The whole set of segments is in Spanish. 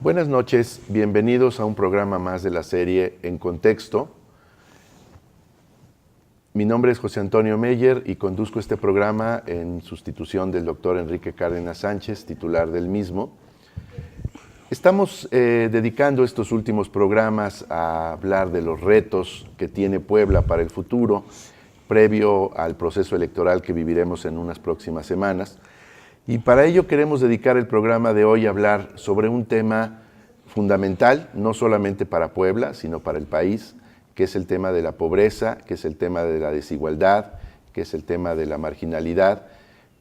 Buenas noches, bienvenidos a un programa más de la serie En Contexto. Mi nombre es José Antonio Meyer y conduzco este programa en sustitución del doctor Enrique Cárdenas Sánchez, titular del mismo. Estamos dedicando estos últimos programas a hablar de los retos que tiene Puebla para el futuro, previo al proceso electoral que viviremos en unas próximas semanas. Y para ello queremos dedicar el programa de hoy a hablar sobre un tema fundamental, no solamente para Puebla, sino para el país, que es el tema de la pobreza, que es el tema de la desigualdad, que es el tema de la marginalidad,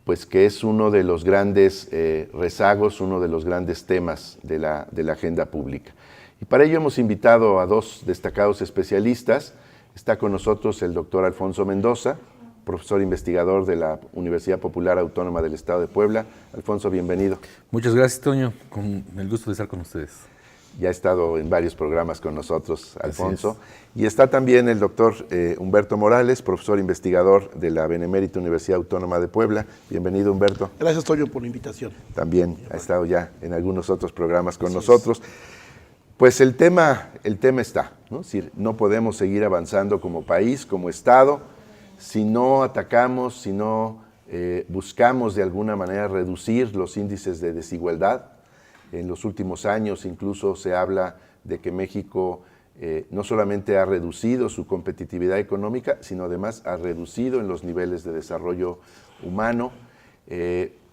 pues que es uno de los grandes rezagos, uno de los grandes temas de la agenda pública. Y para ello hemos invitado a dos destacados especialistas. Está con nosotros el doctor Alfonso Mendoza, profesor investigador de la Universidad Popular Autónoma del Estado de Puebla. Alfonso, bienvenido. Muchas gracias, Toño. Con el gusto de estar con ustedes. Ya ha estado en varios programas con nosotros, Alfonso. Y está también el doctor Humberto Morales, profesor investigador de la Benemérita Universidad Autónoma de Puebla. Bienvenido, Humberto. Gracias, Toño, por la invitación. También ha estado ya en algunos otros programas con nosotros. Pues el tema está, ¿no? Es decir, no podemos seguir avanzando como país, como Estado, si no atacamos, si no buscamos de alguna manera reducir los índices de desigualdad. En los últimos años incluso se habla de que México no solamente ha reducido su competitividad económica, sino además ha reducido en los niveles de desarrollo humano.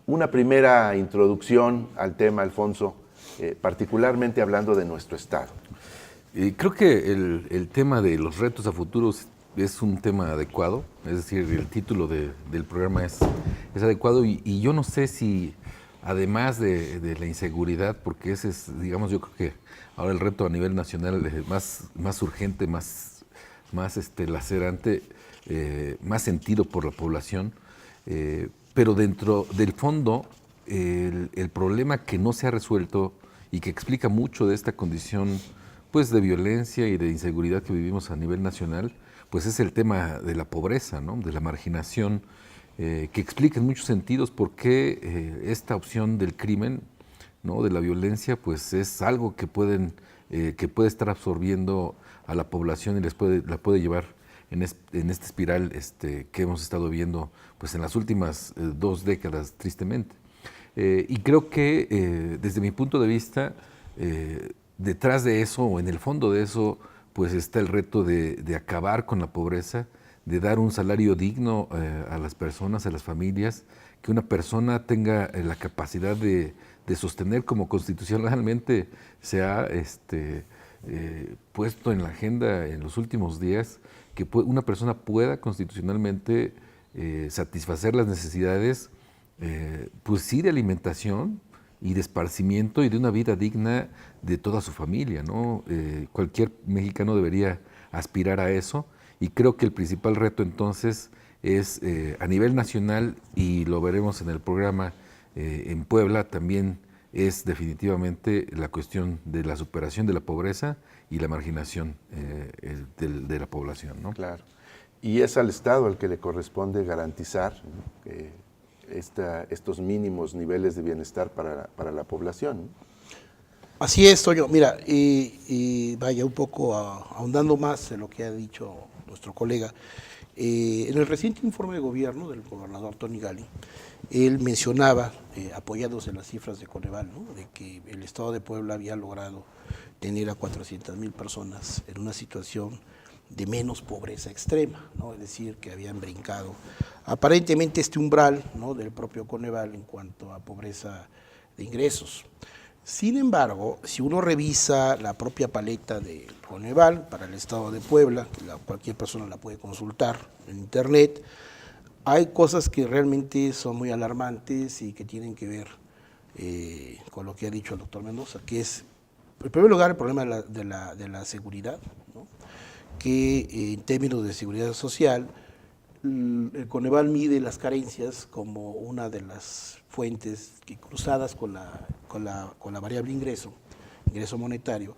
Una primera introducción al tema, Alfonso, particularmente hablando de nuestro Estado. Creo que el tema de los retos a futuro es un tema adecuado, es decir, el título del programa es adecuado y yo no sé si, además de la inseguridad, porque ese es, digamos, yo creo que ahora el reto a nivel nacional es más urgente, más lacerante, más sentido por la población, pero dentro del fondo, el problema que no se ha resuelto y que explica mucho de esta condición pues, de violencia y de inseguridad que vivimos a nivel nacional, pues es el tema de la pobreza, ¿no? De la marginación, que explica en muchos sentidos por qué esta opción del crimen, ¿no? De la violencia, pues es algo que puede estar absorbiendo a la población y la puede llevar en esta espiral que hemos estado viendo pues, en las últimas 2 décadas, tristemente. Y creo que desde mi punto de vista, detrás de eso o en el fondo de eso, pues está el reto de acabar con la pobreza, de dar un salario digno a las personas, a las familias, que una persona tenga la capacidad de sostener, como constitucionalmente se ha puesto en la agenda en los últimos días, que una persona pueda constitucionalmente satisfacer las necesidades, pues sí, de alimentación y de esparcimiento y de una vida digna de toda su familia, ¿no? Cualquier mexicano debería aspirar a eso y creo que el principal reto entonces es a nivel nacional, y lo veremos en el programa en Puebla, también es definitivamente la cuestión de la superación de la pobreza y la marginación de la población, ¿no? Claro. Y es al Estado al que le corresponde garantizar, ¿no? Estos mínimos niveles de bienestar para la población, ¿no? Así es, Toño. Mira, y vaya un poco ahondando más en lo que ha dicho nuestro colega. En el reciente informe de gobierno del gobernador Tony Gali, él mencionaba, apoyados en las cifras de Coneval, ¿no? De que el Estado de Puebla había logrado tener a 400,000 personas en una situación de menos pobreza extrema, ¿no? Es decir, que habían brincado aparentemente este umbral, ¿no? Del propio Coneval en cuanto a pobreza de ingresos. Sin embargo, si uno revisa la propia paleta de Coneval para el Estado de Puebla, que cualquier persona la puede consultar en internet, hay cosas que realmente son muy alarmantes y que tienen que ver con lo que ha dicho el doctor Mendoza, que es, en primer lugar, el problema de la seguridad, ¿no? Que en términos de seguridad social, el Coneval mide las carencias como una de las fuentes que, cruzadas con la variable ingreso monetario,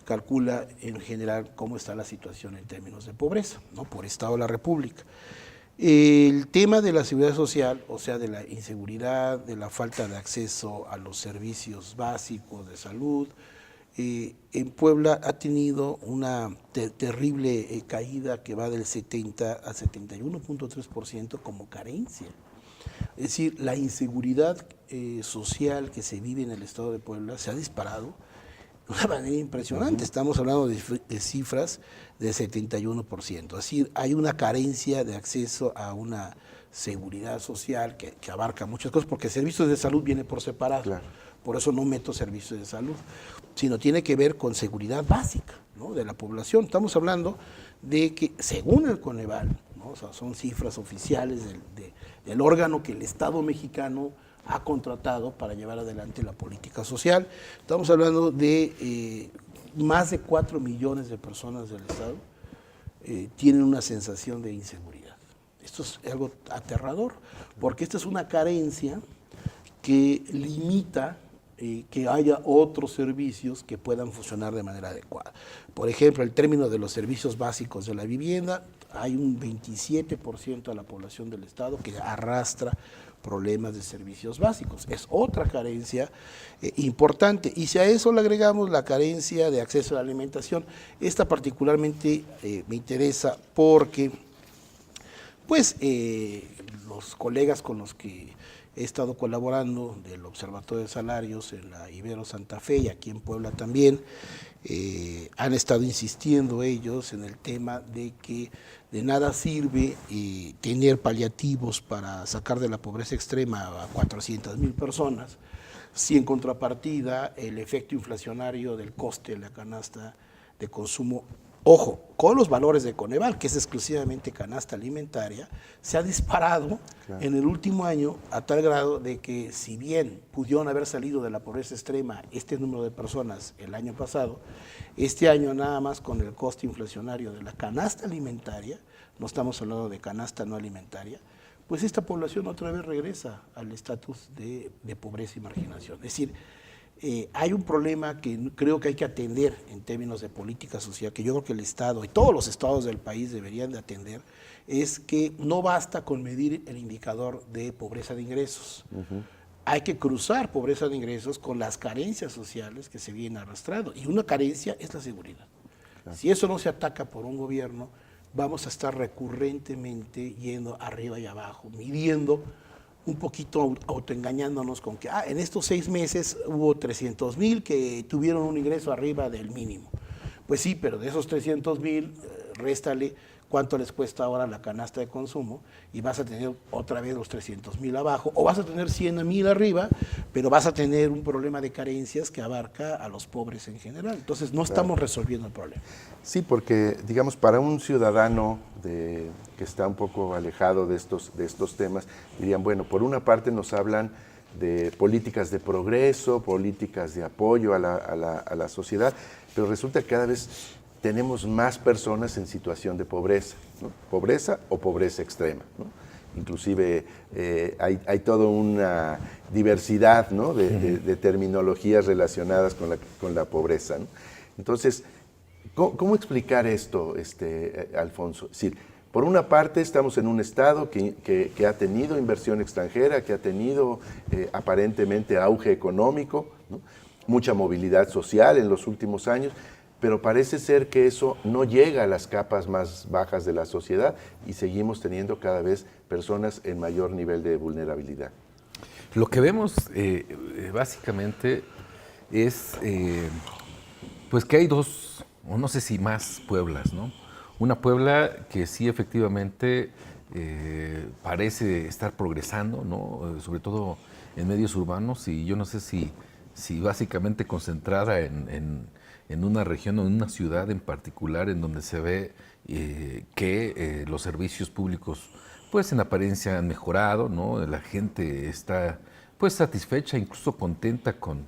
calcula en general cómo está la situación en términos de pobreza, ¿no? Por Estado de la República. El tema de la seguridad social, o sea, de la inseguridad, de la falta de acceso a los servicios básicos de salud, en Puebla ha tenido una terrible caída que va del 70 a 71.3% como carencia. Es decir, la inseguridad social que se vive en el estado de Puebla se ha disparado de una manera impresionante. Estamos hablando de cifras de 71%. Es decir, hay una carencia de acceso a una seguridad social que abarca muchas cosas, porque servicios de salud viene por separado. Claro. Por eso no meto servicios de salud, sino tiene que ver con seguridad básica, ¿no?, de la población. Estamos hablando de que, según el Coneval, ¿no?, o sea, son cifras oficiales del órgano que el Estado mexicano ha contratado para llevar adelante la política social. Estamos hablando de más de 4 millones de personas del Estado tienen una sensación de inseguridad. Esto es algo aterrador, porque esta es una carencia que limita que haya otros servicios que puedan funcionar de manera adecuada. Por ejemplo, el término de los servicios básicos de la vivienda, hay un 27% de la población del Estado que arrastra problemas de servicios básicos. Es otra carencia importante. Y si a eso le agregamos la carencia de acceso a la alimentación, esta particularmente me interesa porque pues los colegas con los que he estado colaborando del Observatorio de Salarios en la Ibero Santa Fe y aquí en Puebla también, han estado insistiendo ellos en el tema de que de nada sirve tener paliativos para sacar de la pobreza extrema a 400,000 personas, si en contrapartida el efecto inflacionario del coste de la canasta de consumo, ojo, con los valores de Coneval, que es exclusivamente canasta alimentaria, se ha disparado en el último año a tal grado de que, si bien pudieron haber salido de la pobreza extrema este número de personas el año pasado, este año nada más con el coste inflacionario de la canasta alimentaria, no estamos hablando de canasta no alimentaria, pues esta población otra vez regresa al estatus de pobreza y marginación. Es decir, hay un problema que creo que hay que atender en términos de política social, que yo creo que el Estado y todos los estados del país deberían de atender, es que no basta con medir el indicador de pobreza de ingresos. Hay que cruzar pobreza de ingresos con las carencias sociales que se vienen arrastrando, y una carencia es la seguridad. Si eso no se ataca por un gobierno, vamos a estar recurrentemente yendo arriba y abajo, midiendo un poquito, autoengañándonos con que en estos 6 meses hubo 300,000 que tuvieron un ingreso arriba del mínimo. Pues sí, pero de esos 300,000, réstale cuánto les cuesta ahora la canasta de consumo y vas a tener otra vez los 300,000 abajo, o vas a tener 100,000 arriba, pero vas a tener un problema de carencias que abarca a los pobres en general. Entonces no estamos resolviendo el problema. Sí, porque digamos, para un ciudadano que está un poco alejado de estos temas, dirían, bueno, por una parte nos hablan de políticas de progreso, políticas de apoyo a la sociedad, pero resulta que cada vez tenemos más personas en situación de pobreza, ¿no? Pobreza o pobreza extrema, ¿no? Inclusive hay toda una diversidad, ¿no?, de terminologías relacionadas con la pobreza, ¿no? Entonces, ¿cómo explicar esto, Alfonso? Es decir, por una parte estamos en un estado que ha tenido inversión extranjera, que ha tenido aparentemente auge económico, ¿no?, mucha movilidad social en los últimos años, pero parece ser que eso no llega a las capas más bajas de la sociedad y seguimos teniendo cada vez personas en mayor nivel de vulnerabilidad. Lo que vemos básicamente es pues que hay dos, o no sé si más Pueblas, ¿no? Una Puebla que sí efectivamente parece estar progresando, ¿no?, sobre todo en medios urbanos, y yo no sé si básicamente concentrada en una región o en una ciudad en particular, en donde se ve que los servicios públicos pues en apariencia han mejorado, ¿no? La gente está pues satisfecha, incluso contenta con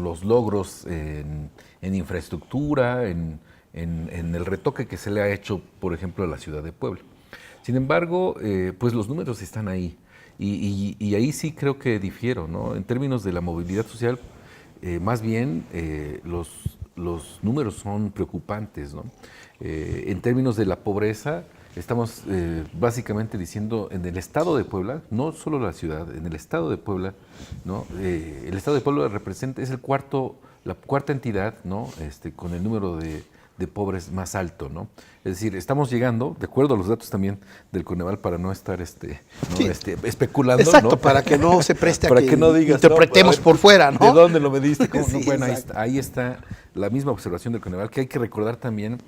los logros en infraestructura, en el retoque que se le ha hecho, por ejemplo, a la ciudad de Puebla. Sin embargo, pues los números están ahí, y ahí sí creo que difiero, ¿no? En términos de la movilidad social, más bien los números son preocupantes, ¿no? En términos de la pobreza, estamos básicamente diciendo en el estado de Puebla, no solo la ciudad, en el estado de Puebla, ¿no? El estado de Puebla representa, es la cuarta entidad, ¿no? Con el número de pobres más alto, ¿no? Es decir, estamos llegando, de acuerdo a los datos también del Coneval, para no estar especulando, Exacto, ¿no? para que no se preste para a que no digas, interpretemos a ver, por fuera, ¿no? ¿De dónde lo mediste? ¿Cómo? Sí, Bueno, exacto. ahí está la misma observación del Coneval, que hay que recordar también,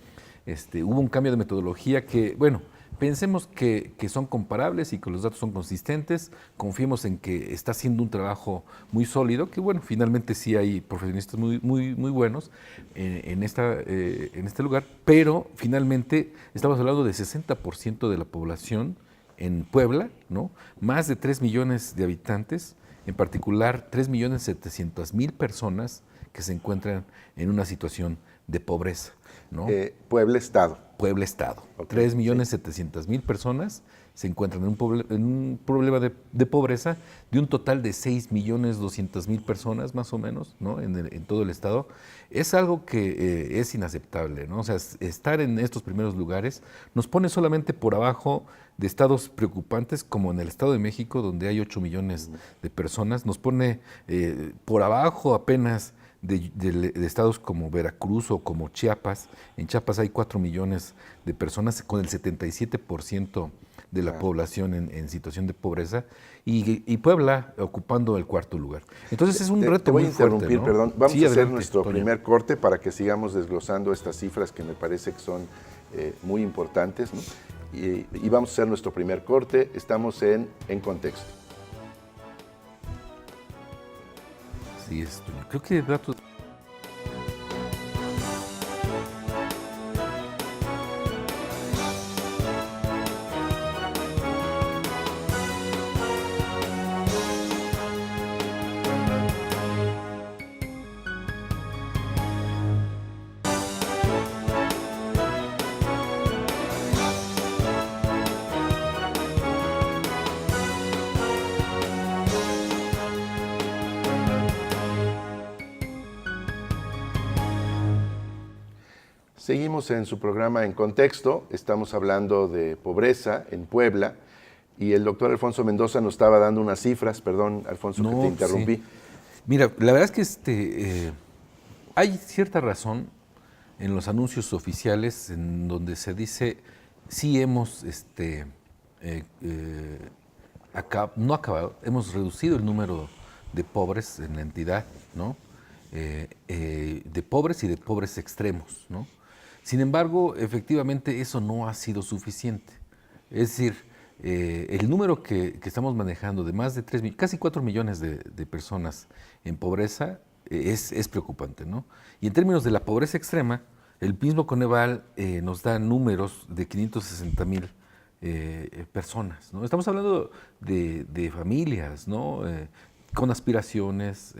hubo un cambio de metodología que, bueno, pensemos que son comparables y que los datos son consistentes, confiemos en que está haciendo un trabajo muy sólido, que bueno, finalmente sí hay profesionistas muy buenos en este lugar, pero finalmente estamos hablando de 60% de la población en Puebla, ¿no? Más de 3 millones de habitantes, en particular 3.700.000 personas que se encuentran en una situación de pobreza, ¿no? Puebla Estado. Puebla Estado. Okay, 3.700.000 personas se encuentran en un problema de pobreza de un total de 6.200.000 personas más o menos, ¿no? En todo el estado. Es algo que es inaceptable, ¿no? O sea, estar en estos primeros lugares nos pone solamente por abajo de estados preocupantes como en el Estado de México, donde hay 8 millones de personas, nos pone por abajo apenas de estados como Veracruz o como Chiapas. En Chiapas hay 4 millones de personas con el 77% de la población en situación de pobreza y Puebla ocupando el cuarto lugar. Entonces es un reto te voy muy a interrumpir, fuerte, ¿no? perdón. Vamos Sí, a hacer adelante, nuestro Toño. primer corte para que sigamos desglosando estas cifras que me parece que son muy importantes, ¿no? Y vamos a hacer nuestro primer corte. Estamos en Contexto. Sí, Toño. Creo que datos... Seguimos en su programa En Contexto. Estamos hablando de pobreza en Puebla y el doctor Alfonso Mendoza nos estaba dando unas cifras. Perdón, Alfonso, que te interrumpí. Sí. Mira, la verdad es que hay cierta razón en los anuncios oficiales en donde se dice sí hemos no acabado, hemos reducido el número de pobres en la entidad, ¿no? De pobres y de pobres extremos, ¿no? Sin embargo, efectivamente eso no ha sido suficiente. Es decir, el número que estamos manejando de más de casi 4 millones de personas en pobreza es preocupante, ¿no? Y en términos de la pobreza extrema, el mismo Coneval nos da números de 560,000 personas, ¿no? Estamos hablando de familias, ¿no? Con aspiraciones,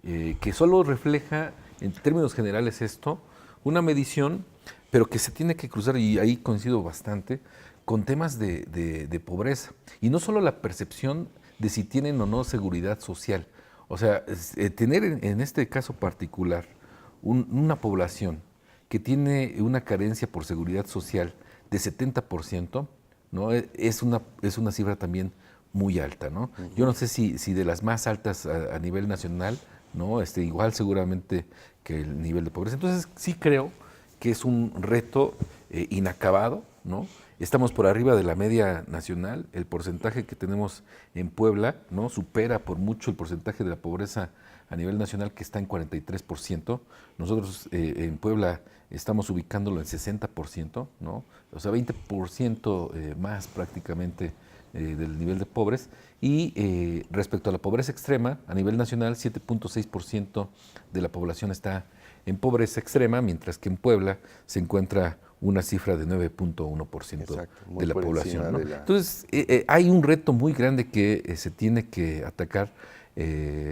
que solo refleja en términos generales esto, una medición, pero que se tiene que cruzar, y ahí coincido bastante, con temas de pobreza. Y no solo la percepción de si tienen o no seguridad social. O sea, tener en este caso particular una población que tiene una carencia por seguridad social de 70%, ¿no? Es una cifra también muy alta, ¿no? Yo no sé si de las más altas a nivel nacional, ¿no? Igual seguramente que el nivel de pobreza. Entonces sí creo que es un reto inacabado, ¿no? Estamos por arriba de la media nacional. El porcentaje que tenemos en Puebla, ¿no? Supera por mucho el porcentaje de la pobreza a nivel nacional, que está en 43%. Nosotros en Puebla estamos ubicándolo en 60%, ¿no? O sea, 20% más prácticamente del nivel de pobres. Y respecto a la pobreza extrema, a nivel nacional, 7.6% de la población está en pobreza extrema, mientras que en Puebla se encuentra una cifra de 9.1% de la población, ¿no? Entonces, hay un reto muy grande que se tiene que atacar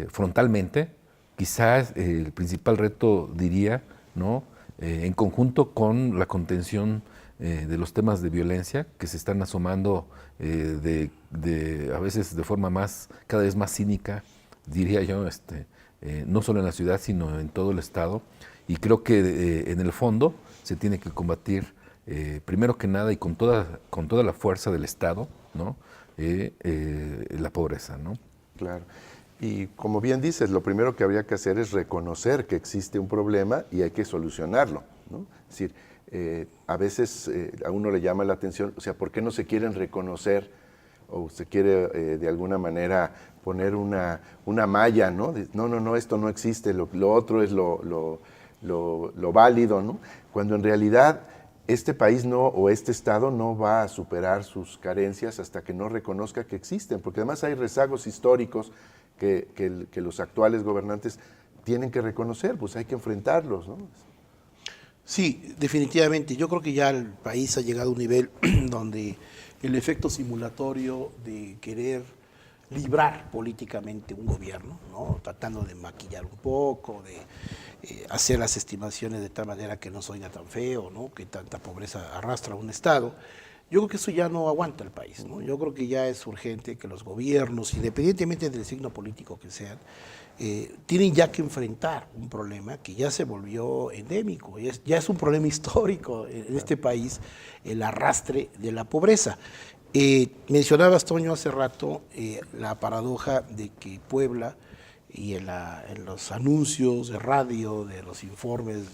frontalmente. Quizás el principal reto, diría, ¿no? En conjunto con la contención de los temas de violencia que se están asomando a veces de forma cada vez más cínica, diría yo, no solo en la ciudad, sino en todo el estado. Y creo que en el fondo se tiene que combatir primero que nada y con toda la fuerza del Estado, ¿no? La pobreza, ¿no? Claro. Y como bien dices, lo primero que habría que hacer es reconocer que existe un problema y hay que solucionarlo, ¿no? Es decir, a veces a uno le llama la atención, o sea, ¿por qué no se quieren reconocer o se quiere de alguna manera poner una malla, ¿no? No, esto no existe, lo otro es lo válido, ¿no? Cuando en realidad este país o este Estado no va a superar sus carencias hasta que no reconozca que existen, porque además hay rezagos históricos que los actuales gobernantes tienen que reconocer, pues hay que enfrentarlos, ¿no? Sí, definitivamente. Yo creo que ya el país ha llegado a un nivel donde el efecto simulatorio de querer librar políticamente un gobierno, ¿no? Tratando de maquillar un poco, de hacer las estimaciones de tal manera que no suena tan feo, ¿no? Que tanta pobreza arrastra a un Estado. Yo creo que eso ya no aguanta el país, ¿no? Yo creo que ya es urgente que los gobiernos, independientemente del signo político que sean, tienen ya que enfrentar un problema que ya se volvió endémico, ya es un problema histórico en este país, el arrastre de la pobreza. Mencionabas, Toño, hace rato la paradoja de que Puebla y en los anuncios de radio, de los informes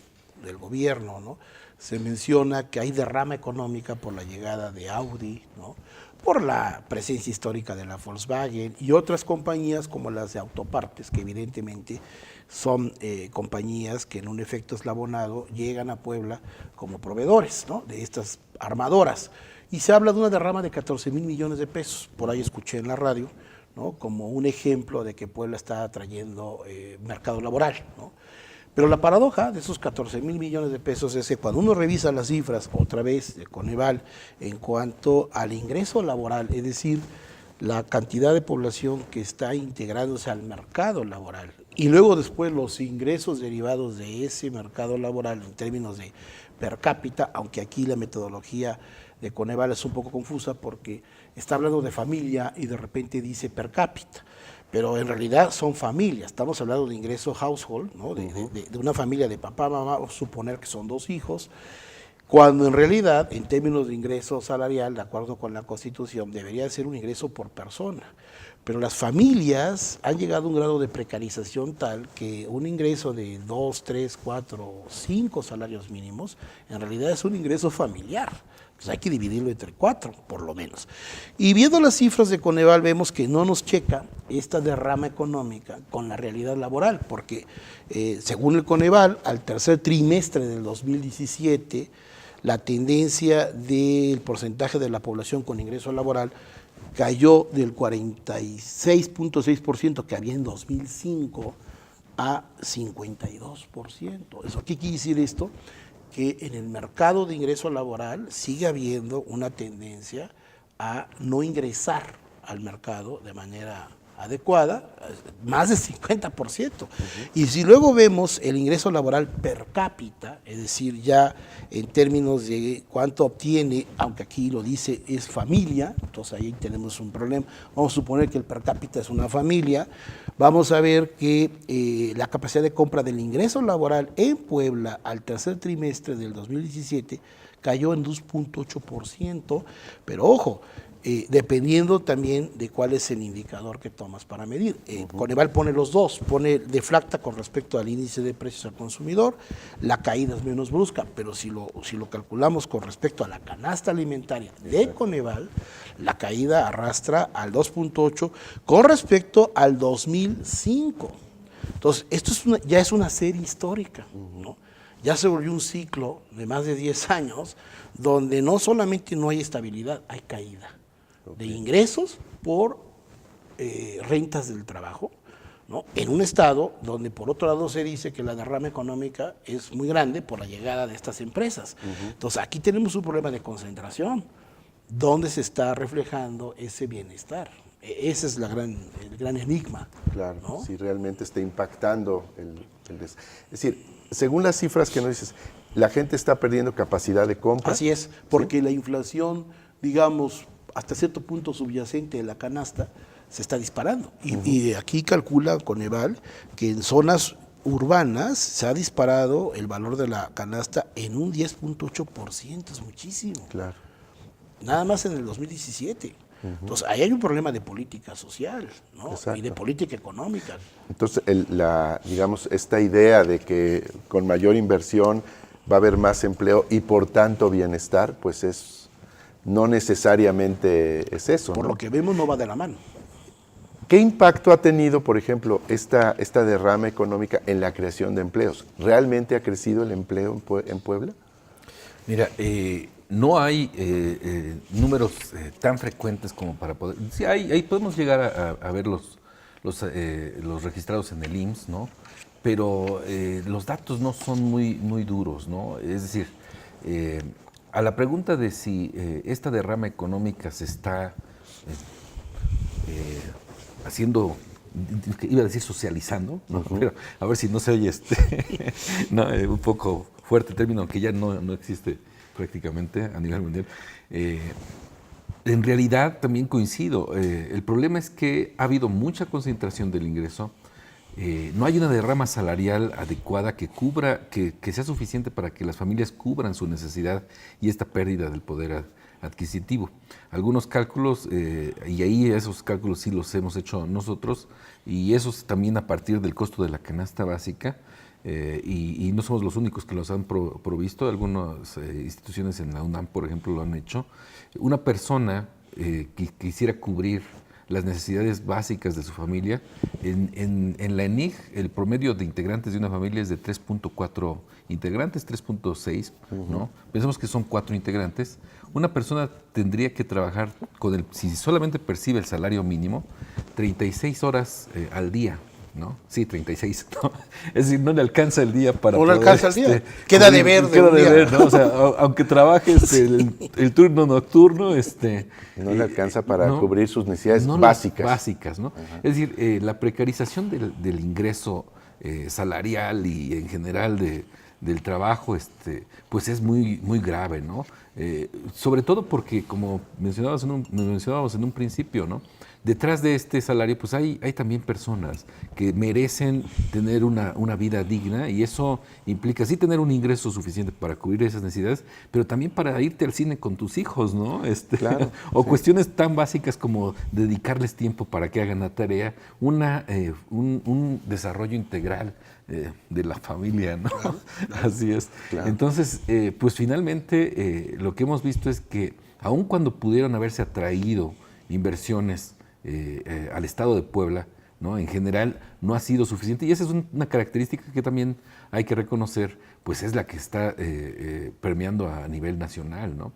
del gobierno, ¿no? Se menciona que hay derrama económica por la llegada de Audi, ¿no? Por la presencia histórica de la Volkswagen y otras compañías como las de autopartes, que evidentemente son compañías que en un efecto eslabonado llegan a Puebla como proveedores, ¿no? De estas armadoras. Y se habla de una derrama de 14,000 millones de pesos, por ahí escuché en la radio, ¿no? Como un ejemplo de que Puebla está atrayendo mercado laboral, ¿no? Pero la paradoja de esos 14,000 millones de pesos es que cuando uno revisa las cifras, otra vez, de Coneval, en cuanto al ingreso laboral, es decir, la cantidad de población que está integrándose al mercado laboral, y luego después los ingresos derivados de ese mercado laboral en términos de per cápita, aunque aquí la metodología de Coneval es un poco confusa porque está hablando de familia y de repente dice per cápita. Pero en realidad son familias, estamos hablando de ingreso household, ¿no? de una familia de papá, mamá, vamos a suponer que son 2 hijos, cuando en realidad, en términos de ingreso salarial, de acuerdo con la Constitución, debería ser un ingreso por persona. Pero las familias han llegado a un grado de precarización tal que un ingreso de 2, 3, 4, 5 salarios mínimos, en realidad es un ingreso familiar. Pues hay que dividirlo entre 4, por lo menos. Y viendo las cifras de Coneval, vemos que no nos checa esta derrama económica con la realidad laboral, porque según el Coneval, al tercer trimestre del 2017, la tendencia del porcentaje de la población con ingreso laboral cayó del 46.6% que había en 2005 a 52%. ¿Eso qué quiere decir esto? Que en el mercado de ingreso laboral sigue habiendo una tendencia a no ingresar al mercado de manera adecuada, más del 50%. Y si luego vemos el ingreso laboral per cápita, es decir, ya en términos de cuánto obtiene, aunque aquí lo dice es familia, entonces ahí tenemos un problema. Vamos a suponer que el per cápita es una familia, vamos a ver que la capacidad de compra del ingreso laboral en Puebla al tercer trimestre del 2017 cayó en 2.8%, pero ojo, dependiendo también de cuál es el indicador que tomas para medir. Coneval pone los dos, deflacta con respecto al índice de precios al consumidor, la caída es menos brusca, pero si lo calculamos con respecto a la canasta alimentaria de Coneval, la caída arrastra al 2.8 con respecto al 2005. Entonces, esto ya es una serie histórica, ¿no? Ya se volvió un ciclo de más de 10 años donde no solamente no hay estabilidad, hay caída de ingresos por rentas del trabajo, ¿no? En un estado donde por otro lado se dice que la derrama económica es muy grande por la llegada de estas empresas. Entonces aquí tenemos un problema de concentración, donde se está reflejando ese bienestar. Ese es el gran enigma. Claro, ¿no? Si realmente está impactando es decir, según las cifras que nos dices, la gente está perdiendo capacidad de compra. Así es, porque la inflación, digamos, hasta cierto punto subyacente de la canasta, se está disparando. Y aquí calcula Coneval que en zonas urbanas se ha disparado el valor de la canasta en un 10.8%, es muchísimo. Claro. Nada más en el 2017. Entonces, ahí hay un problema de política social, ¿no? Exacto. Y de política económica. Entonces, digamos, esta idea de que con mayor inversión va a haber más empleo y por tanto bienestar, pues no necesariamente es eso, Por ¿no? lo que vemos no va de la mano. ¿Qué impacto ha tenido, por ejemplo, esta derrama económica en la creación de empleos? ¿Realmente ha crecido el empleo en Puebla? Mira, no hay números tan frecuentes como para poder... Sí, ahí podemos llegar a ver los registrados en el IMSS, ¿no? Pero los datos no son muy duros, ¿no? Es decir, a la pregunta de si esta derrama económica se está haciendo, iba a decir socializando, ¿no? Pero a ver si no se oye no, un poco fuerte el término, aunque ya no existe prácticamente a nivel mundial. En realidad también coincido. El problema es que ha habido mucha concentración del ingreso. No hay una derrama salarial adecuada que cubra, que sea suficiente para que las familias cubran su necesidad y esta pérdida del poder adquisitivo. Algunos cálculos, y ahí esos cálculos sí los hemos hecho nosotros, y esos también a partir del costo de la canasta básica, y no somos los únicos que los han provisto, algunas instituciones en la UNAM, por ejemplo, lo han hecho. Una persona que quisiera cubrir las necesidades básicas de su familia, en la ENIG el promedio de integrantes de una familia es de 3.4 integrantes, 3.6, ¿no? Pensemos que son 4 integrantes. Una persona tendría que trabajar si solamente percibe el salario mínimo, 36 horas al día, ¿no? Sí, 36, ¿no? Es decir, no le alcanza el día para No le poder, alcanza el día. Queda de ver de un día. ¿no? O sea, aunque trabajes el turno nocturno, no le alcanza para no, cubrir sus necesidades no básicas. Básicas, ¿no? Es decir, la precarización del ingreso salarial y en general del trabajo, pues es muy grave, ¿no? Sobre todo porque, como mencionábamos en un principio, ¿no? Detrás de este salario, pues hay también personas que merecen tener una vida digna, y eso implica sí tener un ingreso suficiente para cubrir esas necesidades, pero también para irte al cine con tus hijos, ¿no? Claro, o sí. cuestiones tan básicas como dedicarles tiempo para que hagan la tarea, un desarrollo integral de la familia, ¿no? Así es. Claro. Entonces, pues finalmente lo que hemos visto es que aun cuando pudieron haberse atraído inversiones al estado de Puebla, ¿no? En general no ha sido suficiente, y esa es una característica que también hay que reconocer, pues es la que está permeando a nivel nacional, ¿no?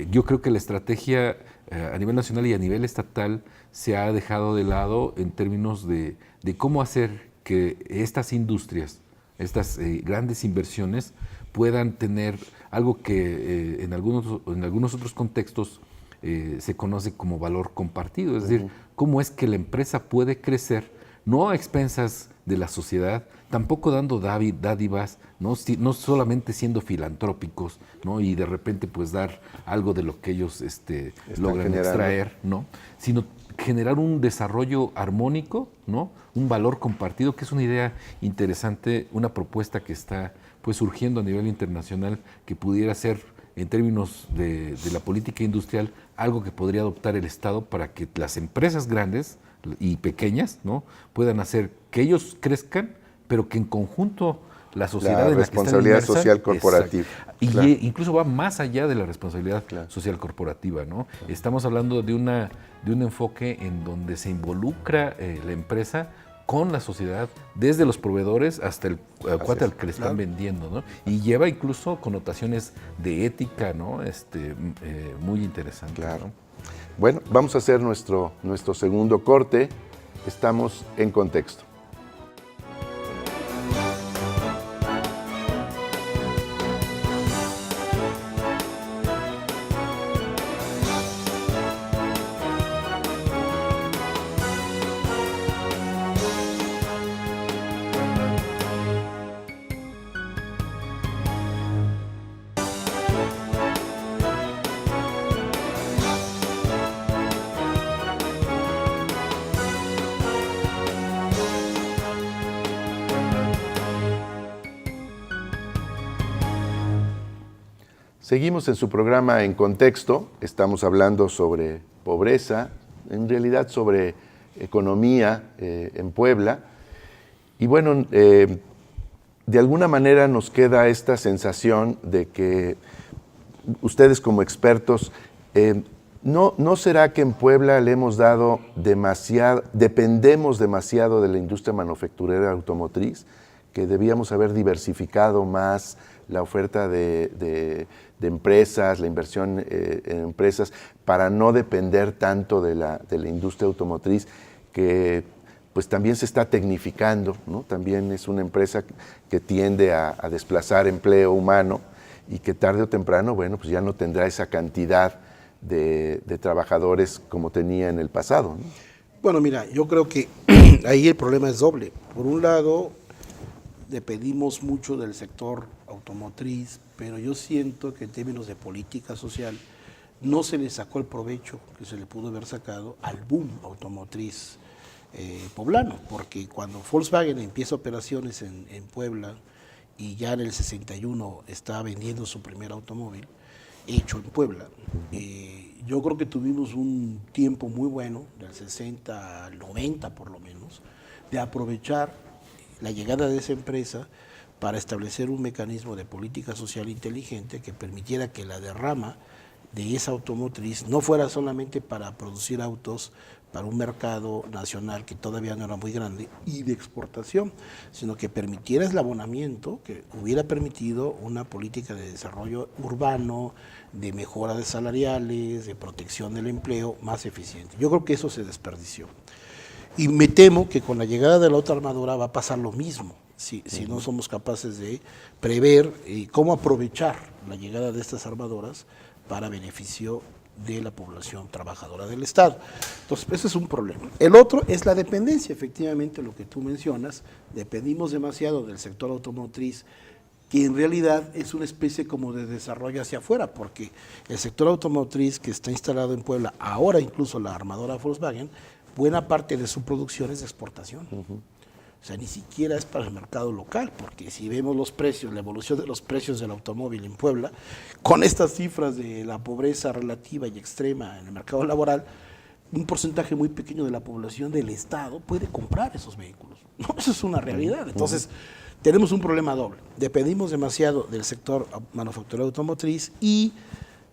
Yo creo que la estrategia a nivel nacional y a nivel estatal se ha dejado de lado en términos de cómo hacer que estas industrias, estas grandes inversiones puedan tener algo que en algunos otros contextos se conoce como valor compartido, es decir, cómo es que la empresa puede crecer, no a expensas de la sociedad, tampoco dando dádivas, no solamente siendo filantrópicos, ¿no? Y de repente pues dar algo de lo que ellos logran generando. extraer, ¿no? Sino generar un desarrollo armónico, ¿no? Un valor compartido, que es una idea interesante, una propuesta que está pues surgiendo a nivel internacional, que pudiera ser, en términos de la política industrial, algo que podría adoptar el Estado para que las empresas grandes y pequeñas, ¿no? puedan hacer que ellos crezcan, pero que en conjunto la sociedad en la que están responsabilidad inmersa, social corporativa. y Claro. incluso va más allá de la responsabilidad social corporativa, ¿no? Estamos hablando de un enfoque en donde se involucra la empresa con la sociedad, desde los proveedores hasta el cuate al que le están vendiendo, ¿no? Y lleva incluso connotaciones de ética, ¿no? Muy interesantes. Claro. Bueno, vamos a hacer nuestro segundo corte. Estamos en contexto. Seguimos en su programa En Contexto. Estamos hablando sobre pobreza, en realidad sobre economía en Puebla. Y bueno, de alguna manera nos queda esta sensación de que ustedes como expertos, ¿no será que en Puebla le hemos dado dependemos demasiado de la industria manufacturera automotriz, que debíamos haber diversificado más la oferta de empresas, la inversión en empresas, para no depender tanto de la industria automotriz, que pues también se está tecnificando, ¿no? También es una empresa que tiende a desplazar empleo humano y que tarde o temprano, bueno, pues ya no tendrá esa cantidad de trabajadores como tenía en el pasado, ¿no? Bueno, mira, yo creo que ahí el problema es doble. Por un lado, dependimos mucho del sector automotriz, pero yo siento que en términos de política social no se le sacó el provecho que se le pudo haber sacado al boom automotriz poblano, porque cuando Volkswagen empieza operaciones en Puebla y ya en el 61 está vendiendo su primer automóvil hecho en Puebla, yo creo que tuvimos un tiempo muy bueno, del 60 al 90 por lo menos, de aprovechar la llegada de esa empresa para establecer un mecanismo de política social inteligente que permitiera que la derrama de esa automotriz no fuera solamente para producir autos para un mercado nacional que todavía no era muy grande y de exportación, sino que permitiera eslabonamiento, que hubiera permitido una política de desarrollo urbano, de mejora de salariales, de protección del empleo más eficiente. Yo creo que eso se desperdició. Y me temo que con la llegada de la otra armadora va a pasar lo mismo, si no somos capaces de prever cómo aprovechar la llegada de estas armadoras para beneficio de la población trabajadora del Estado. Entonces, ese es un problema. El otro es la dependencia, efectivamente, lo que tú mencionas, dependimos demasiado del sector automotriz, que en realidad es una especie como de desarrollo hacia afuera, porque el sector automotriz que está instalado en Puebla, ahora incluso la armadora Volkswagen, buena parte de su producción es de exportación. O sea, ni siquiera es para el mercado local, porque si vemos los precios, la evolución de los precios del automóvil en Puebla, con estas cifras de la pobreza relativa y extrema en el mercado laboral, un porcentaje muy pequeño de la población del Estado puede comprar esos vehículos. ¿No? Eso es una realidad. Entonces, tenemos un problema doble. Dependimos demasiado del sector manufacturero automotriz y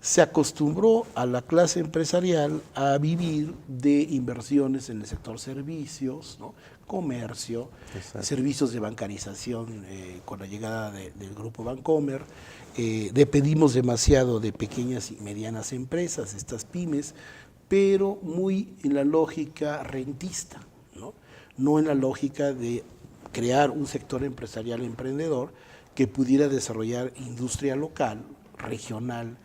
se acostumbró a la clase empresarial a vivir de inversiones en el sector servicios, ¿no? Comercio, exacto, servicios de bancarización con la llegada del grupo Bancomer. Dependimos demasiado de pequeñas y medianas empresas, estas pymes, pero muy en la lógica rentista, no en la lógica de crear un sector empresarial emprendedor que pudiera desarrollar industria local, regional,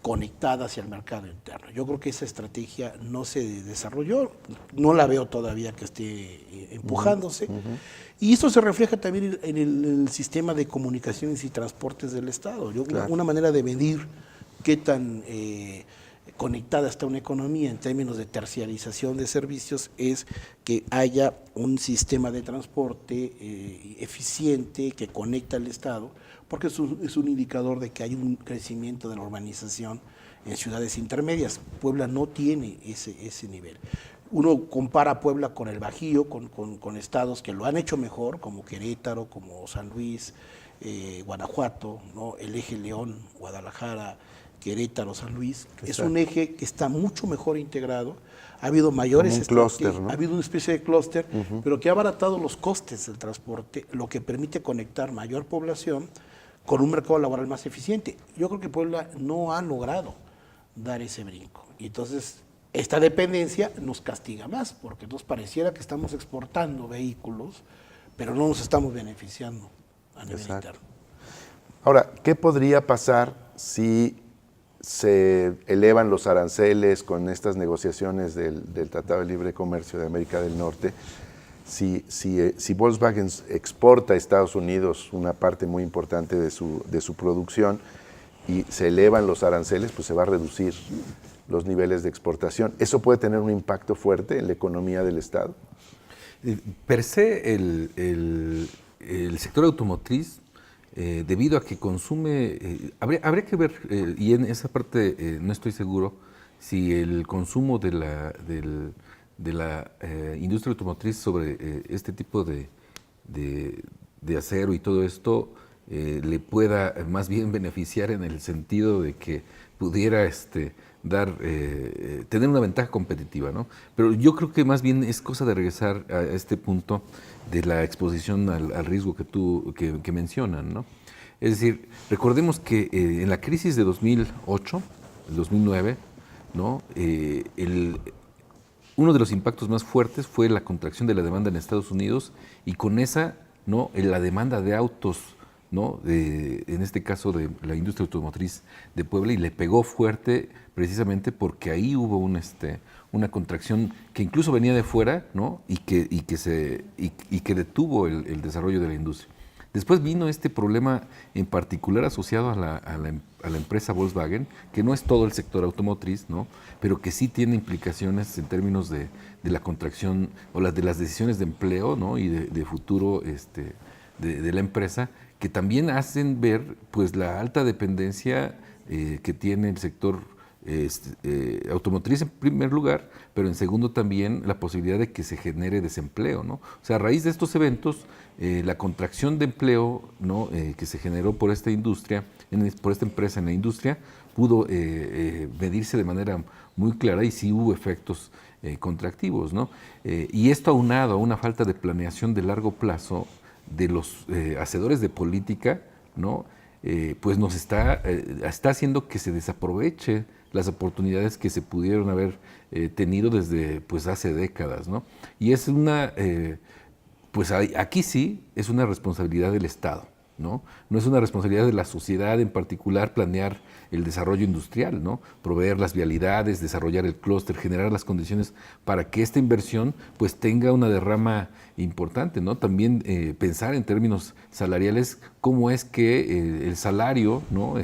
conectada hacia el mercado interno. Yo creo que esa estrategia no se desarrolló, no la veo todavía que esté empujándose, y esto se refleja también en el sistema de comunicaciones y transportes del Estado. Una manera de medir qué tan conectada está una economía en términos de terciarización de servicios es que haya un sistema de transporte eficiente que conecta al Estado, porque es un indicador de que hay un crecimiento de la urbanización en ciudades intermedias. Puebla no tiene ese nivel. Uno compara Puebla con el Bajío, con estados que lo han hecho mejor, como Querétaro, como San Luis, Guanajuato, ¿no? El eje León, Guadalajara, Querétaro, San Luis. Exacto. Es un eje que está mucho mejor integrado. Ha habido mayores clúster, ¿no? Ha habido una especie de clúster, pero que ha abaratado los costes del transporte, lo que permite conectar mayor población con un mercado laboral más eficiente. Yo creo que Puebla no ha logrado dar ese brinco. Y entonces, esta dependencia nos castiga más, porque nos pareciera que estamos exportando vehículos, pero no nos estamos beneficiando a nivel interno. Ahora, ¿qué podría pasar si se elevan los aranceles con estas negociaciones del Tratado de Libre Comercio de América del Norte? Si Volkswagen exporta a Estados Unidos una parte muy importante de su producción y se elevan los aranceles, pues se va a reducir los niveles de exportación. ¿Eso puede tener un impacto fuerte en la economía del Estado? Per se, el sector automotriz debido a que consume, habría que ver, y en esa parte no estoy seguro, si el consumo de la industria automotriz sobre este tipo de acero y todo esto le pueda más bien beneficiar en el sentido de que pudiera tener una ventaja competitiva, ¿no? Pero yo creo que más bien es cosa de regresar a este punto de la exposición al riesgo que mencionan, ¿no? Es decir, recordemos que en la crisis de 2008, el 2009, ¿no? Uno de los impactos más fuertes fue la contracción de la demanda en Estados Unidos y con esa, ¿no? La demanda de autos, ¿no? En este caso de la industria automotriz de Puebla, y le pegó fuerte precisamente porque ahí hubo una contracción que incluso venía de fuera, ¿no? y que detuvo el desarrollo de la industria. Después vino este problema en particular asociado a la empresa Volkswagen, que no es todo el sector automotriz, ¿no? Pero que sí tiene implicaciones en términos de la contracción o de las decisiones de empleo, ¿no? Y de futuro de la empresa, que también hacen ver pues la alta dependencia que tiene el sector automotriz en primer lugar, pero en segundo también la posibilidad de que se genere desempleo, ¿no? O sea, a raíz de estos eventos, la contracción de empleo, ¿no? Que se generó por esta industria, por esta empresa en la industria, pudo medirse de manera muy clara y sí hubo efectos contractivos, ¿no? Y esto aunado a una falta de planeación de largo plazo de los hacedores de política, ¿no? Pues nos está haciendo que se desaproveche las oportunidades que se pudieron haber tenido desde pues hace décadas, ¿no? Y es pues aquí sí es una responsabilidad del Estado, ¿no? No es una responsabilidad de la sociedad en particular planear el desarrollo industrial, ¿no? Proveer las vialidades, desarrollar el clúster, generar las condiciones para que esta inversión pues tenga una derrama importante, ¿no? También pensar en términos salariales cómo es que el salario, ¿no?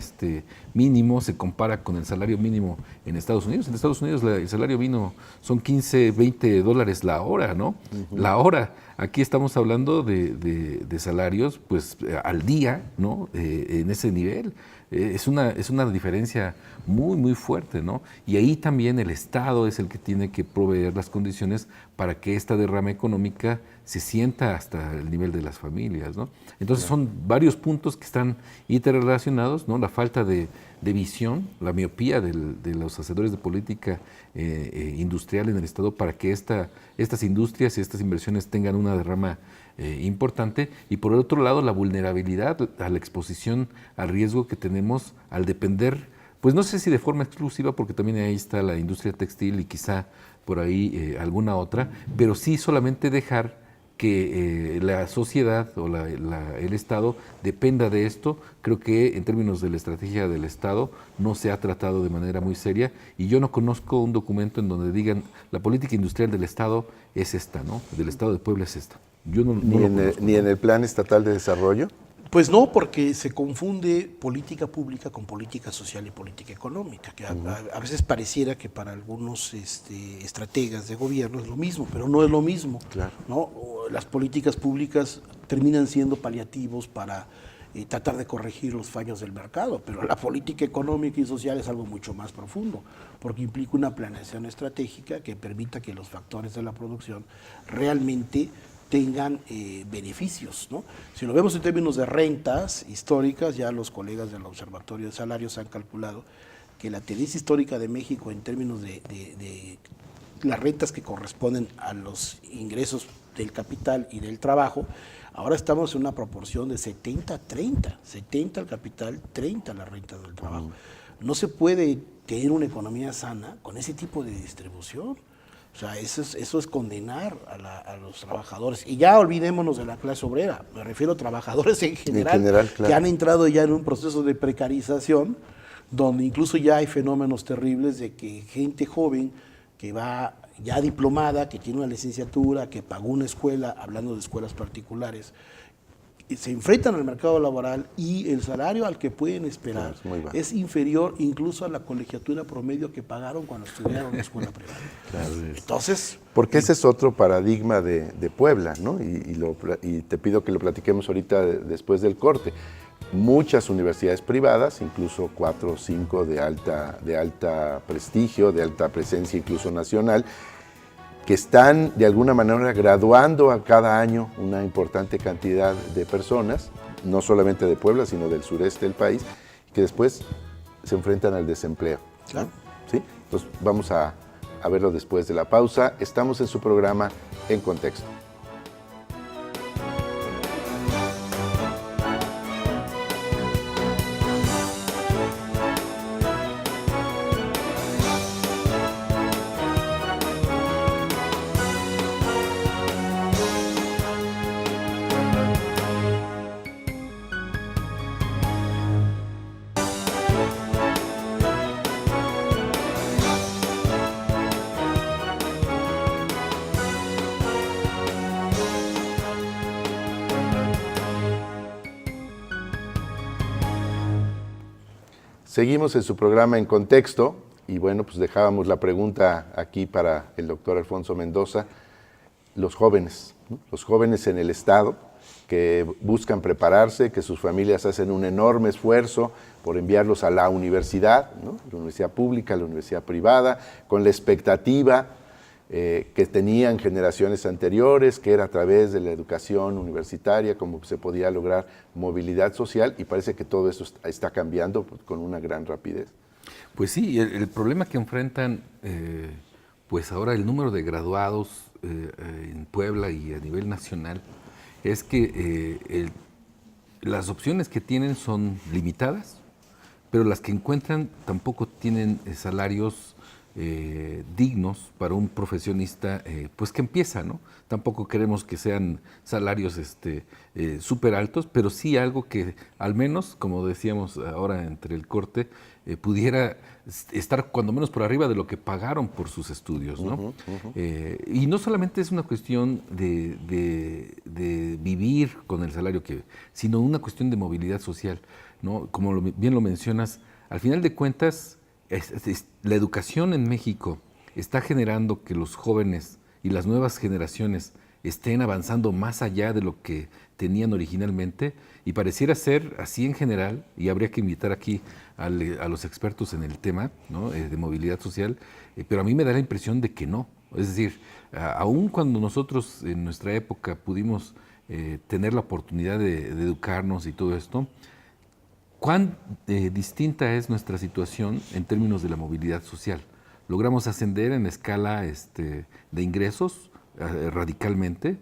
Mínimo se compara con el salario mínimo en Estados Unidos. En Estados Unidos el salario mínimo son 15, 20 dólares la hora, ¿no? La hora. Aquí estamos hablando de salarios pues al día, ¿no? En ese nivel. Es una diferencia muy, muy fuerte, ¿no? Y ahí también el Estado es el que tiene que proveer las condiciones para que esta derrama económica se sienta hasta el nivel de las familias, ¿no? Entonces son varios puntos que están interrelacionados, ¿no? La falta de visión, la miopía de los hacedores de política industrial en el Estado para que estas industrias y estas inversiones tengan una derrama importante, y por el otro lado la vulnerabilidad a la exposición al riesgo que tenemos al depender, pues no sé si de forma exclusiva, porque también ahí está la industria textil y quizá por ahí alguna otra, pero sí solamente dejar que la sociedad o el Estado dependa de esto. Creo que en términos de la estrategia del Estado no se ha tratado de manera muy seria, y yo no conozco un documento en donde digan la política industrial del Estado es esta, ¿no? Del Estado de Puebla es esta. Yo no ni en el Plan Estatal de Desarrollo. Pues no, porque se confunde política pública con política social y política económica, que a veces pareciera que para algunos estrategas de gobierno es lo mismo, pero no es lo mismo. Claro. ¿No? Las políticas públicas terminan siendo paliativos para tratar de corregir los fallos del mercado, pero la política económica y social es algo mucho más profundo, porque implica una planeación estratégica que permita que los factores de la producción realmente tengan beneficios, ¿no? Si lo vemos en términos de rentas históricas, ya los colegas del Observatorio de Salarios han calculado que la tendencia histórica de México en términos de las rentas que corresponden a los ingresos del capital y del trabajo, ahora estamos en una proporción de 70-30, 70 al capital, 30 a las rentas del trabajo. No se puede tener una economía sana con ese tipo de distribución. O sea, eso es condenar a los trabajadores. Y ya olvidémonos de la clase obrera, me refiero a trabajadores en general claro, que han entrado ya en un proceso de precarización, donde incluso ya hay fenómenos terribles de que gente joven que va ya diplomada, que tiene una licenciatura, que pagó una escuela, hablando de escuelas particulares, se enfrentan al mercado laboral y el salario al que pueden esperar Claro, es muy bajo. es inferior incluso a la colegiatura promedio que pagaron cuando estudiaron en escuela privada. Entonces, Porque ese es otro paradigma de Puebla, ¿no? Y te pido que lo platiquemos ahorita después del corte. Muchas universidades privadas, incluso 4 o 5 de alta prestigio, de alta presencia incluso nacional, que están de alguna manera graduando a cada año una importante cantidad de personas, no solamente de Puebla, sino del sureste del país, que después se enfrentan al desempleo. claro. ¿Sí? Entonces vamos a verlo después de la pausa. Estamos en su programa En Contexto. Seguimos en su programa En Contexto y bueno, pues dejábamos la pregunta aquí para el doctor Alfonso Mendoza. Los jóvenes, ¿no? Los jóvenes en el Estado que buscan prepararse, que sus familias hacen un enorme esfuerzo por enviarlos a la universidad, ¿no? La universidad pública, la universidad privada, con la expectativa que tenían generaciones anteriores, que era a través de la educación universitaria como se podía lograr movilidad social, y parece que todo eso está cambiando con una gran rapidez. Pues sí, el problema que enfrentan, pues ahora el número de graduados en Puebla y a nivel nacional, es que las opciones que tienen son limitadas, pero las que encuentran tampoco tienen salarios dignos para un profesionista pues que empieza, ¿no? Tampoco queremos que sean salarios súper altos, pero sí algo que al menos, como decíamos ahora entre el corte, pudiera estar cuando menos por arriba de lo que pagaron por sus estudios, ¿no? Y no solamente es una cuestión de vivir con el salario sino una cuestión de movilidad social, ¿no? Como bien lo mencionas, al final de cuentas, la educación en México está generando que los jóvenes y las nuevas generaciones estén avanzando más allá de lo que tenían originalmente, y pareciera ser así en general, y habría que invitar aquí a los expertos en el tema, ¿no? De movilidad social, pero a mí me da la impresión de que no. Es decir, aun cuando nosotros en nuestra época pudimos tener la oportunidad de educarnos y todo esto, ¿cuán distinta es nuestra situación en términos de la movilidad social? Logramos ascender en escala de ingresos radicalmente,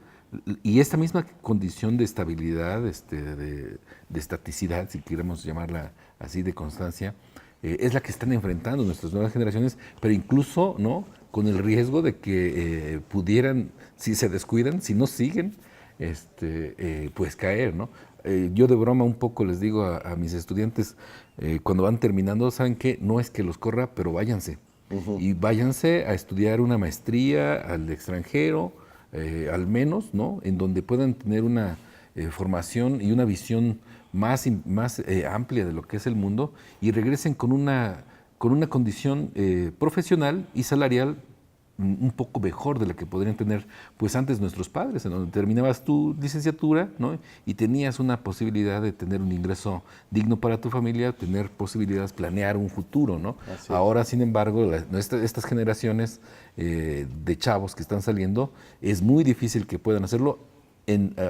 y esta misma condición de estabilidad, de estaticidad, si queremos llamarla así, de constancia, es la que están enfrentando nuestras nuevas generaciones, pero incluso, ¿no?, con el riesgo de que pudieran, si se descuidan, si no siguen, pues caer, ¿no? Yo de broma un poco les digo a mis estudiantes, cuando van terminando, ¿saben qué? No es que los corra, pero váyanse. Y váyanse a estudiar una maestría al extranjero, al menos, ¿no? En donde puedan tener una formación y una visión más amplia de lo que es el mundo, y regresen con una condición profesional y salarial un poco mejor de la que podrían tener pues antes nuestros padres, en donde terminabas tu licenciatura, ¿no?, y tenías una posibilidad de tener un ingreso digno para tu familia, tener posibilidades, planear un futuro, ¿no? Ahora, sin embargo, estas generaciones de chavos que están saliendo, es muy difícil que puedan hacerlo.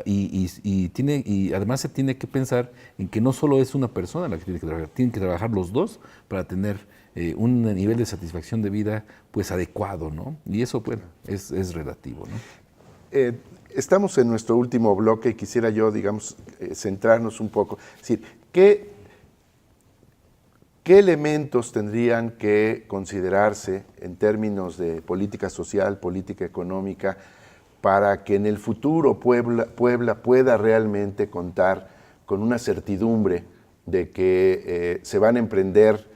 Y además se tiene que pensar en que no solo es una persona la que tienen que trabajar los dos para tener un nivel de satisfacción de vida pues adecuado, ¿no? Y eso, bueno, es relativo, ¿no? Estamos en nuestro último bloque y quisiera yo, digamos, centrarnos un poco. Es decir, ¿qué elementos tendrían que considerarse en términos de política social, política económica, para que en el futuro Puebla pueda realmente contar con una certidumbre de que se van a emprender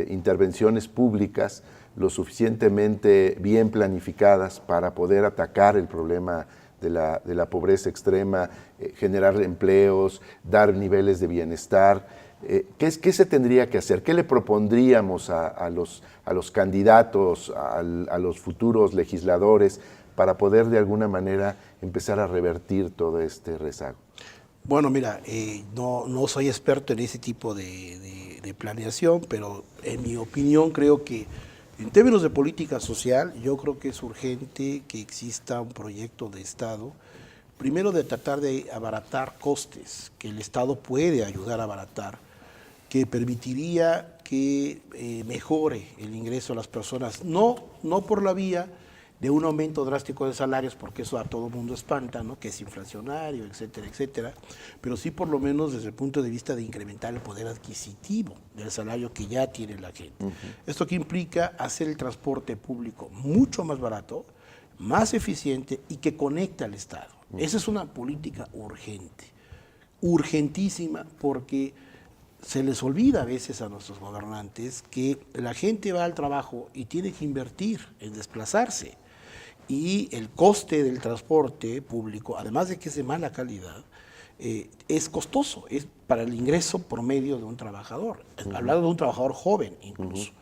intervenciones públicas lo suficientemente bien planificadas para poder atacar el problema de la pobreza extrema, generar empleos, dar niveles de bienestar. ¿Qué se tendría que hacer? ¿Qué le propondríamos a los candidatos, a los futuros legisladores, para poder de alguna manera empezar a revertir todo este rezago? Bueno, mira, no soy experto en ese tipo de planeación, pero en mi opinión creo que en términos de política social, yo creo que es urgente que exista un proyecto de Estado, primero de tratar de abaratar costes, que el Estado puede ayudar a abaratar, que permitiría que mejore el ingreso de las personas, no por la vía de un aumento drástico de salarios, porque eso a todo el mundo espanta, ¿no? Que es inflacionario, etcétera, etcétera, pero sí por lo menos desde el punto de vista de incrementar el poder adquisitivo del salario que ya tiene la gente. Esto que implica hacer el transporte público mucho más barato, más eficiente y que conecte al Estado. Esa es una política urgente, urgentísima, porque se les olvida a veces a nuestros gobernantes que la gente va al trabajo y tiene que invertir en desplazarse. Y el coste del transporte público, además de que es de mala calidad, es costoso, es para el ingreso promedio de un trabajador, hablando de un trabajador joven incluso.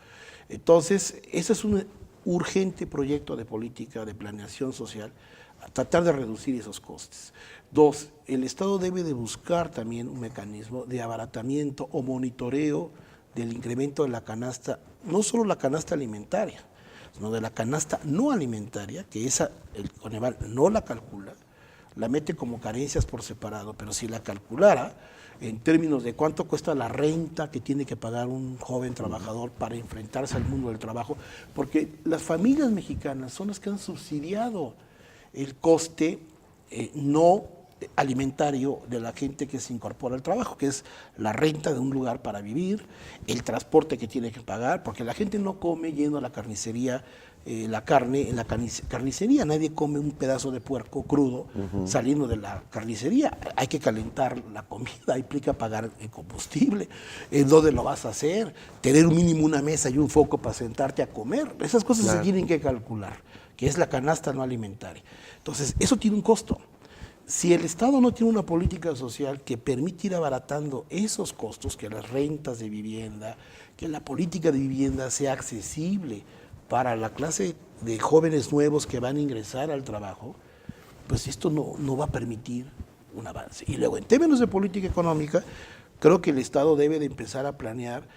Entonces, ese es un urgente proyecto de política, de planeación social, a tratar de reducir esos costes. Dos, el Estado debe de buscar también un mecanismo de abaratamiento o monitoreo del incremento de la canasta, no solo la canasta alimentaria, sino de la canasta no alimentaria, que esa el Coneval no la calcula, la mete como carencias por separado, pero si la calculara en términos de cuánto cuesta la renta que tiene que pagar un joven trabajador para enfrentarse al mundo del trabajo, porque las familias mexicanas son las que han subsidiado el coste no alimentario de la gente que se incorpora al trabajo, que es la renta de un lugar para vivir, el transporte que tiene que pagar, porque la gente no come yendo a la carnicería, la carne en la carnicería, nadie come un pedazo de puerco crudo saliendo de la carnicería, hay que calentar la comida, implica pagar el combustible, ¿en dónde lo vas a hacer? Tener un mínimo una mesa y un foco para sentarte a comer, esas cosas se tienen que calcular, que es la canasta no alimentaria. Entonces, eso tiene un costo. Si el Estado no tiene una política social que permite ir abaratando esos costos, que las rentas de vivienda, que la política de vivienda sea accesible para la clase de jóvenes nuevos que van a ingresar al trabajo, pues esto no va a permitir un avance. Y luego, en términos de política económica, creo que el Estado debe de empezar a planear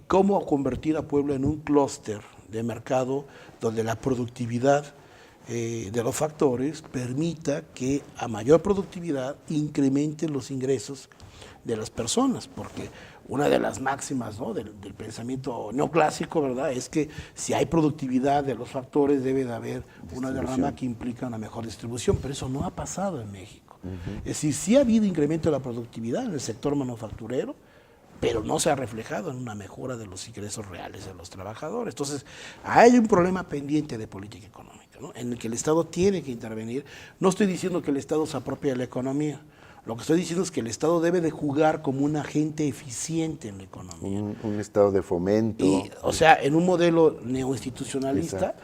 cómo convertir a Puebla en un clúster de mercado donde la productividad de los factores permita que a mayor productividad incrementen los ingresos de las personas, porque una de las máximas, ¿no?, del pensamiento neoclásico, ¿verdad?, es que si hay productividad de los factores debe de haber una derrama que implica una mejor distribución, pero eso no ha pasado en México. Es decir, sí ha habido incremento de la productividad en el sector manufacturero, pero no se ha reflejado en una mejora de los ingresos reales de los trabajadores. Entonces, hay un problema pendiente de política económica, ¿no?, en el que el Estado tiene que intervenir. No estoy diciendo que el Estado se apropie de la economía, lo que estoy diciendo es que el Estado debe de jugar como un agente eficiente en la economía. Un Estado de fomento. Y, o sea, en un modelo neoinstitucionalista,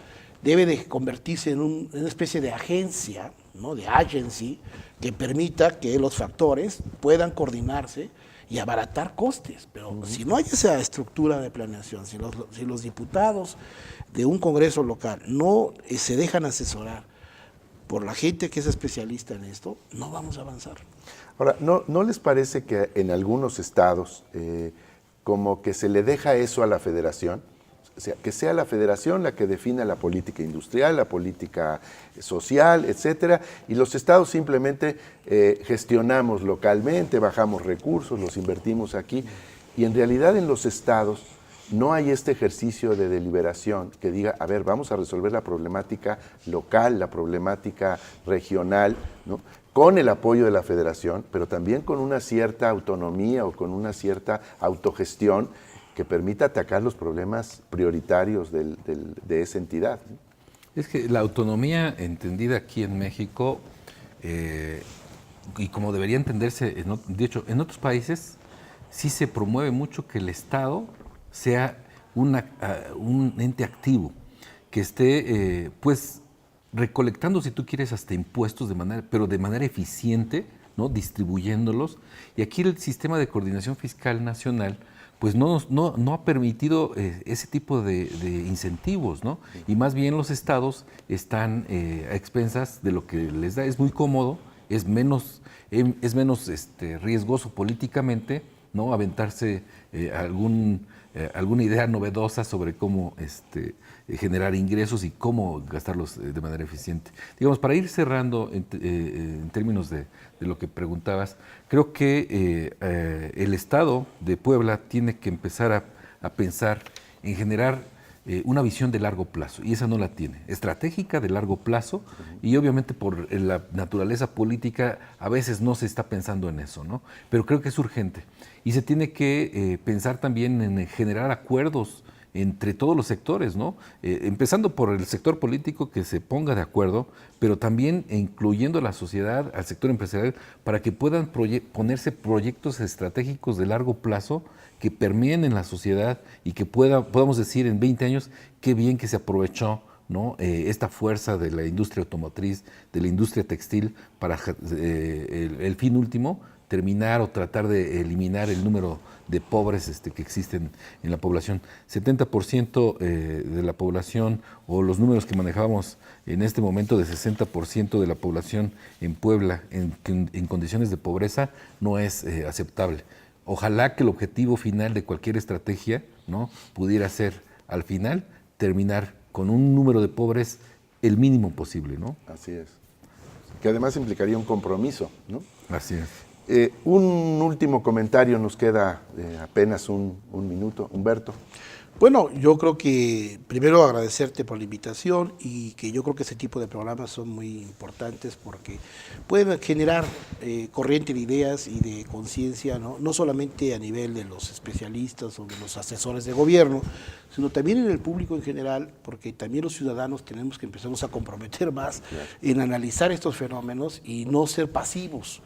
debe de convertirse en una especie de agencia, ¿no?, de agency, que permita que los factores puedan coordinarse y abaratar costes. Pero si no hay esa estructura de planeación, si los diputados de un congreso local no se dejan asesorar por la gente que es especialista en esto, no vamos a avanzar. Ahora, ¿no les parece que en algunos estados como que se le deja eso a la federación? O sea, que sea la federación la que defina la política industrial, la política social, etcétera, y los estados simplemente gestionamos localmente, bajamos recursos, los invertimos aquí, y en realidad en los estados no hay este ejercicio de deliberación que diga, a ver, vamos a resolver la problemática local, la problemática regional, ¿no?, con el apoyo de la federación, pero también con una cierta autonomía o con una cierta autogestión que permita atacar los problemas prioritarios de esa entidad. Es que la autonomía entendida aquí en México, y como debería entenderse, de hecho, en otros países sí se promueve mucho que el Estado sea un ente activo, que esté pues recolectando, si tú quieres, hasta impuestos pero de manera eficiente, ¿no? Distribuyéndolos. Y aquí el sistema de coordinación fiscal nacional pues no ha permitido ese tipo de incentivos, ¿no? Y más bien los estados están a expensas de lo que les da. Es muy cómodo, es menos riesgoso políticamente, ¿no? Aventarse alguna idea novedosa sobre cómo generar ingresos y cómo gastarlos de manera eficiente. Digamos, para ir cerrando en términos de lo que preguntabas, creo que el Estado de Puebla tiene que empezar a pensar en generar una visión de largo plazo, y esa no la tiene, estratégica de largo plazo, y obviamente por la naturaleza política a veces no se está pensando en eso, ¿no? Pero creo que es urgente, y se tiene que pensar también en generar acuerdos entre todos los sectores, ¿no? Empezando por el sector político, que se ponga de acuerdo, pero también incluyendo a la sociedad, al sector empresarial, para que puedan ponerse proyectos estratégicos de largo plazo que permeen en la sociedad y que podamos decir en 20 años qué bien que se aprovechó, ¿no? Esta fuerza de la industria automotriz, de la industria textil, para el fin último, terminar o tratar de eliminar el número de pobres que existen en la población. 70% de la población, o los números que manejábamos en este momento, de 60% de la población en Puebla en condiciones de pobreza, no es aceptable. Ojalá que el objetivo final de cualquier estrategia, ¿no? pudiera ser, al final, terminar con un número de pobres el mínimo posible, ¿no? Así es. Que además implicaría un compromiso, ¿no? Así es. Un último comentario, nos queda apenas un minuto. Humberto. Bueno, yo creo que primero agradecerte por la invitación, y que yo creo que ese tipo de programas son muy importantes porque pueden generar corriente de ideas y de conciencia, ¿no? No solamente a nivel de los especialistas o de los asesores de gobierno, sino también en el público en general, porque también los ciudadanos tenemos que empezarnos a comprometer más en analizar estos fenómenos y no ser pasivos,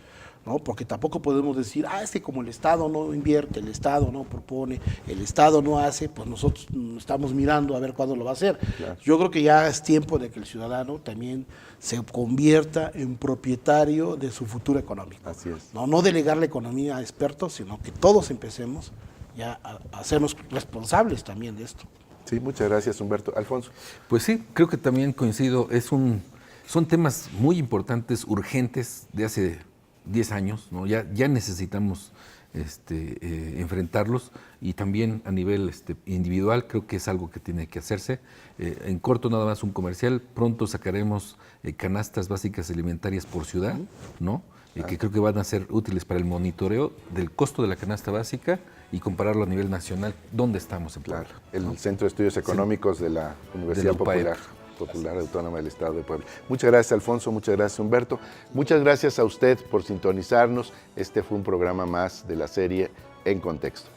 ¿no? Porque tampoco podemos decir, es que como el Estado no invierte, el Estado no propone, el Estado no hace, pues nosotros estamos mirando a ver cuándo lo va a hacer. Claro. Yo creo que ya es tiempo de que el ciudadano también se convierta en propietario de su futuro económico. Así es. No delegar la economía a expertos, sino que todos empecemos ya a hacernos responsables también de esto. Sí, muchas gracias, Humberto. Alfonso. Pues sí, creo que también coincido, son temas muy importantes, urgentes, de hace 10 años, ¿no? Ya necesitamos enfrentarlos, y también a nivel individual creo que es algo que tiene que hacerse. En corto, nada más un comercial, pronto sacaremos canastas básicas alimentarias por ciudad, ¿no? Que creo que van a ser útiles para el monitoreo del costo de la canasta básica y compararlo a nivel nacional, dónde estamos en Puebla. Claro, el Centro de Estudios Económicos de la Universidad Popular Autónoma del Estado de Puebla. Muchas gracias, Alfonso, muchas gracias, Humberto. Muchas gracias a usted por sintonizarnos. Este fue un programa más de la serie En Contexto.